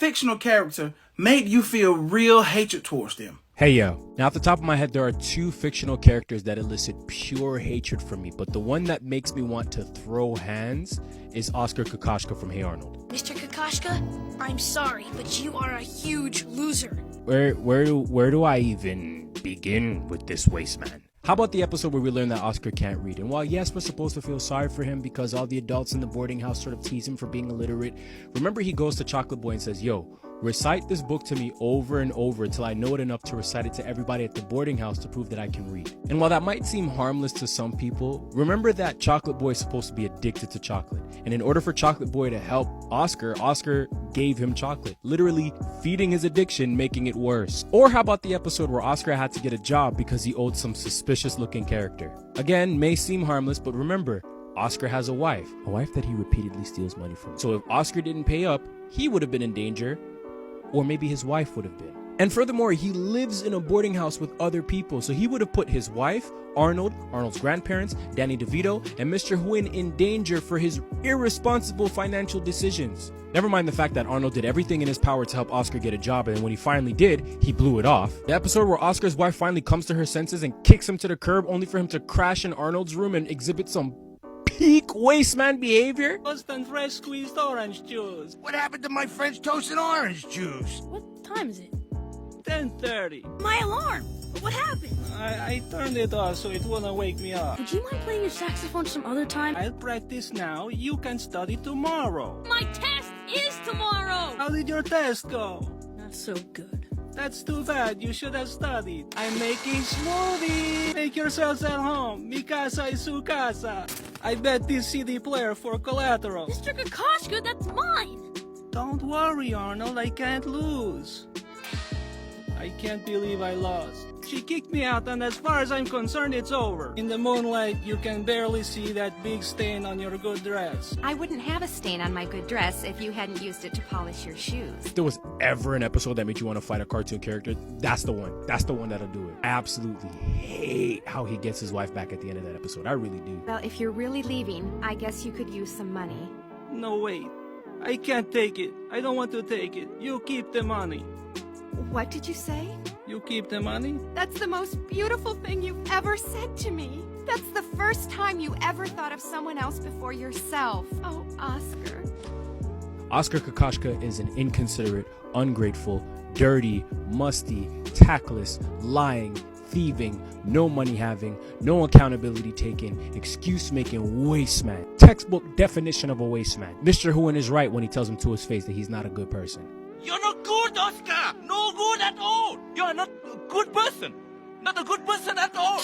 fictional character made you feel real hatred towards them? Hey yo, now off the top of my head there are two fictional characters that elicit pure hatred from me, but the one that makes me want to throw hands is Oskar Kokoshka from Hey Arnold. Mr. Kokoshka, I'm sorry, but you are a huge loser. Where do I even begin with this wasteman? How about the episode where we learn that Oskar can't read? And while yes, we're supposed to feel sorry for him because all the adults in the boarding house sort of tease him for being illiterate, remember he goes to Chocolate Boy and says, yo, recite this book to me over and over until I know it enough to recite it to everybody at the boarding house to prove that I can read. And while that might seem harmless to some people, remember that Chocolate Boy is supposed to be addicted to chocolate. And in order for Chocolate Boy to help Oskar, Oskar gave him chocolate, literally feeding his addiction, making it worse. Or how about the episode where Oskar had to get a job because he owed some suspicious looking character? Again, may seem harmless, but remember, Oskar has a wife that he repeatedly steals money from. So if Oskar didn't pay up, he would have been in danger. Or maybe his wife would have been. And furthermore, he lives in a boarding house with other people, so he would have put his wife, Arnold's grandparents, Danny DeVito, and Mr. Huynh in danger for his irresponsible financial decisions. Never mind the fact that Arnold did everything in his power to help Oskar get a job, and when he finally did, he blew it off. The episode where Oskar's wife finally comes to her senses and kicks him to the curb only for him to crash in Arnold's room and exhibit some peak wasteman behavior. Toast and fresh squeezed orange juice. What happened to my French toast and orange juice? What time is it? 10:30. My alarm! What happened? I turned it off so it wouldn't wake me up. Would you mind playing your saxophone some other time? I'll practice now. You can study tomorrow. My test is tomorrow! How did your test go? Not so good. That's too bad. You should have studied. I'm making smoothie. Make yourselves at home. Mi casa y su casa. I bet this CD player for collateral. Mr. Kokoshka, that's mine! Don't worry, Arnold. I can't lose. I can't believe I lost. She kicked me out, and as far as I'm concerned, it's over. In the moonlight, you can barely see that big stain on your good dress. I wouldn't have a stain on my good dress if you hadn't used it to polish your shoes. If there was ever an episode that made you want to fight a cartoon character, that's the one. That's the one that'll do it. I absolutely hate how he gets his wife back at the end of that episode. I really do. Well, if you're really leaving, I guess you could use some money. No, wait. I can't take it. I don't want to take it. You keep the money. What did you say? You keep the money? That's the most beautiful thing you've ever said to me. That's the first time you ever thought of someone else before yourself. Oh, Oskar. Oskar Kokoshka is an inconsiderate, ungrateful, dirty, musty, tactless, lying, thieving, no money having, no accountability taking, excuse making wasteman. Textbook definition of a wasteman. Mr. Huynh is right when he tells him to his face that he's not a good person. You're not good, Oskar! No good at all! You're not a good person! Not a good person at all!